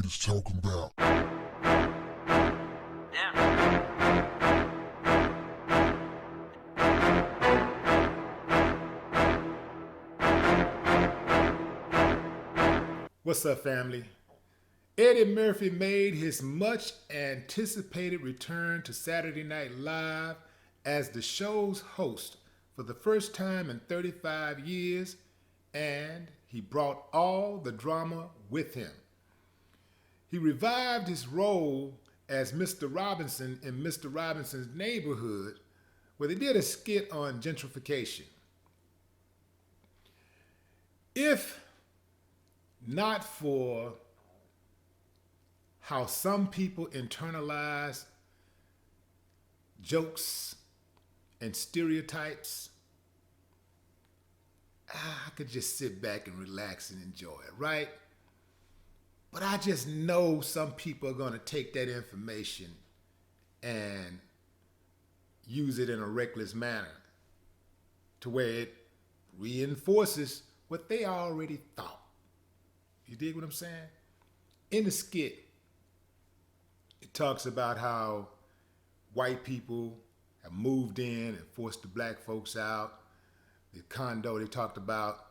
is talking about. What's up, family? Eddie Murphy made his much anticipated return to Saturday Night Live as the show's host for the first time in 35 years, and he brought all the drama with him. He revived his role as Mr. Robinson in Mr. Robinson's Neighborhood, where they did a skit on gentrification. If not for how some people internalize jokes and stereotypes, I could just sit back and relax and enjoy it, right? But I just know some people are going to take that information and use it in a reckless manner to where it reinforces what they already thought. You dig what I'm saying? In the skit, it talks about how white people have moved in and forced the black folks out. The condo, they talked about,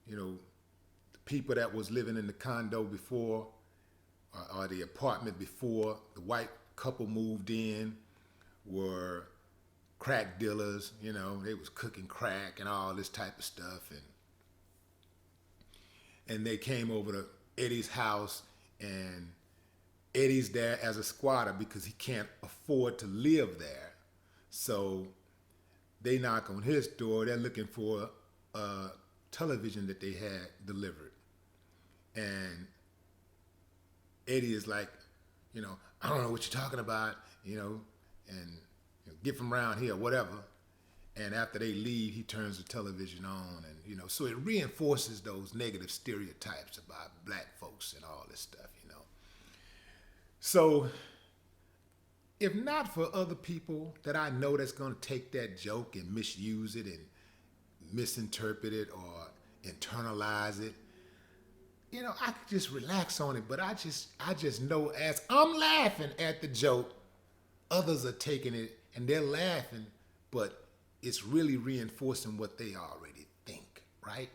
the people that was living in the condo before or the apartment before the white couple moved in were crack dealers. They was cooking crack and all this type of stuff. And they came over to Eddie's house, and Eddie's there as a squatter because he can't afford to live there. So they knock on his door. They're looking for a television that they had delivered. And Eddie is like, I don't know what you're talking about, and get from around here, whatever. And after they leave, he turns the television on, and so it reinforces those negative stereotypes about black folks and all this stuff, So, if not for other people that I know that's going to take that joke and misuse it and misinterpret it or internalize it, I could just relax on it. But I just know as I'm laughing at the joke, others are taking it and they're laughing, but it's really reinforcing what they already think, right?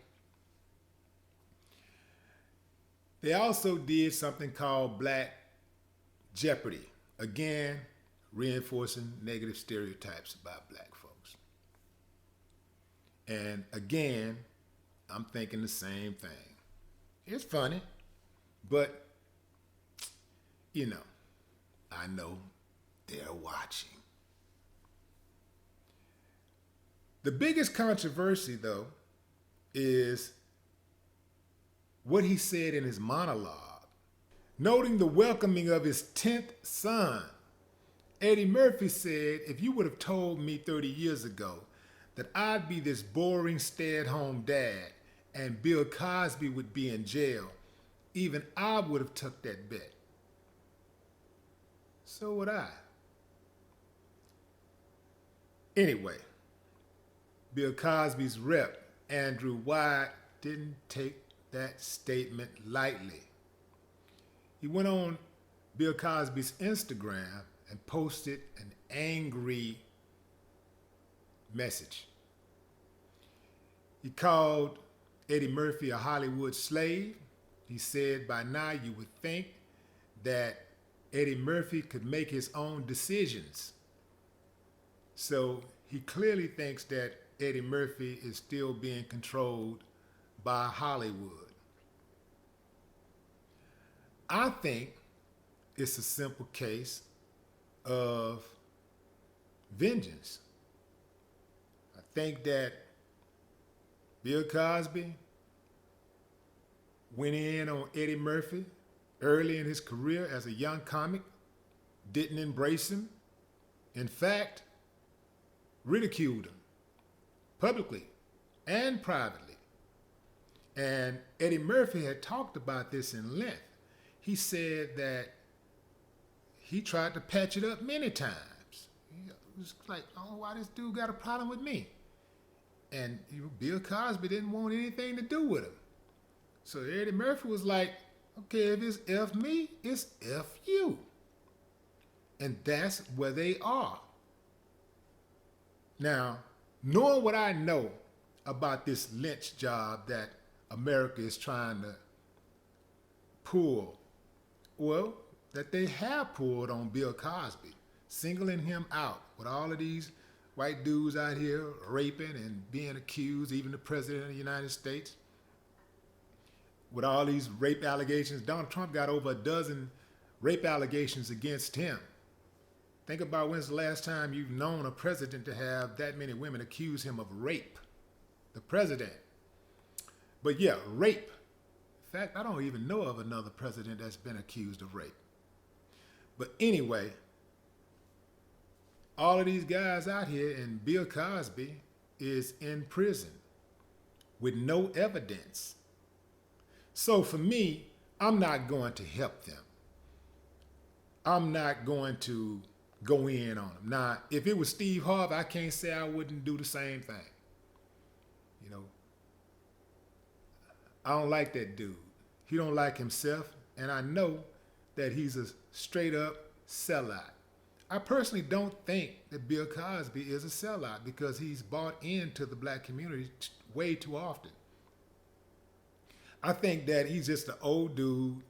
They also did something called Black Jeopardy. Again, reinforcing negative stereotypes about black folks. And again, I'm thinking the same thing. It's funny, but, I know they're watching. The biggest controversy, though, is what he said in his monologue. Noting the welcoming of his 10th son, Eddie Murphy said, "If you would have told me 30 years ago that I'd be this boring stay-at-home dad and Bill Cosby would be in jail, even I would have took that bet. So would I." Anyway, Bill Cosby's rep, Andrew White, didn't take that statement lightly. He went on Bill Cosby's Instagram and posted an angry message. He called Eddie Murphy a Hollywood slave. He said, "By now you would think that Eddie Murphy could make his own decisions." So he clearly thinks that Eddie Murphy is still being controlled by Hollywood. I think it's a simple case of vengeance. I think that Bill Cosby went in on Eddie Murphy early in his career as a young comic, didn't embrace him. In fact, ridiculed him publicly and privately. And Eddie Murphy had talked about this in length. He said that he tried to patch it up many times. It was like, oh, why this dude got a problem with me? And Bill Cosby didn't want anything to do with him. So Eddie Murphy was like, Okay, if it's F me, it's F you. And that's where they are. Now, knowing what I know about this lynch job that America is trying to pull, well, that they have pulled on Bill Cosby, singling him out with all of these white dudes out here raping and being accused, even the president of the United States, with all these rape allegations. Donald Trump got over a dozen rape allegations against him. Think about when's the last time you've known a president to have that many women accuse him of rape. The president. But yeah, rape. In fact, I don't even know of another president that's been accused of rape. But anyway, all of these guys out here, and Bill Cosby is in prison with no evidence. So for me, I'm not going to help them. I'm not going to go in on them. Now, if it was Steve Harvey, I can't say I wouldn't do the same thing. You know, I don't like that dude. He don't like himself, and I know that he's a straight up sellout. I personally don't think that Bill Cosby is a sellout because he's bought into the black community way too often. I think that he's just an old dude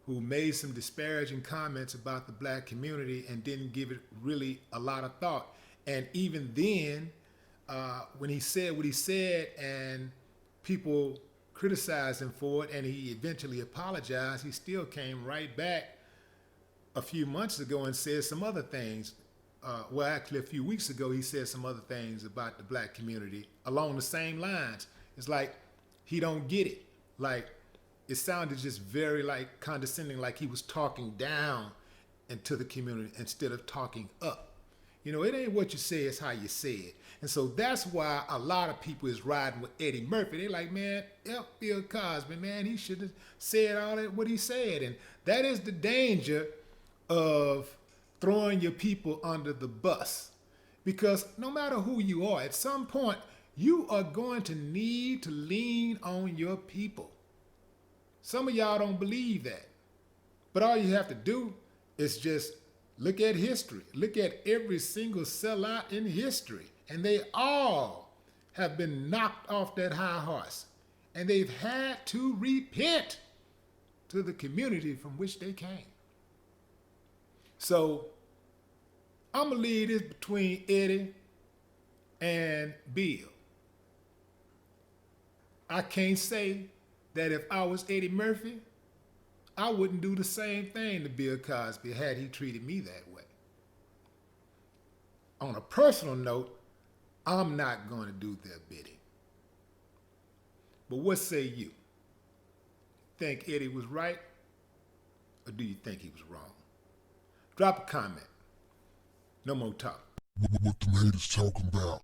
who made some disparaging comments about the black community and didn't give it really a lot of thought. And even then, when he said what he said and people criticized him for it and he eventually apologized, he still came right back a few months ago and said some other things. Well, actually a few weeks ago, he said some other things about the black community along the same lines. It's like he don't get it. Like, it sounded just very like condescending, like he was talking down into the community instead of talking up. You know, it ain't what you say, it's how you say it. And so that's why a lot of people is riding with Eddie Murphy. They like, man, F Bill Cosby, man, he should have said all that what he said. And that is the danger of throwing your people under the bus. Because no matter who you are, at some point, you are going to need to lean on your people. Some of y'all don't believe that. But all you have to do is just look at history. Look at every single sellout in history. And they all have been knocked off that high horse. And they've had to repent to the community from which they came. So I'm going to leave this between Eddie and Bill. I can't say that if I was Eddie Murphy, I wouldn't do the same thing to Bill Cosby had he treated me that way. On a personal note, I'm not going to do their bidding. But what say you? Think Eddie was right, or do you think he was wrong? Drop a comment. No more talk. What them haters talking about?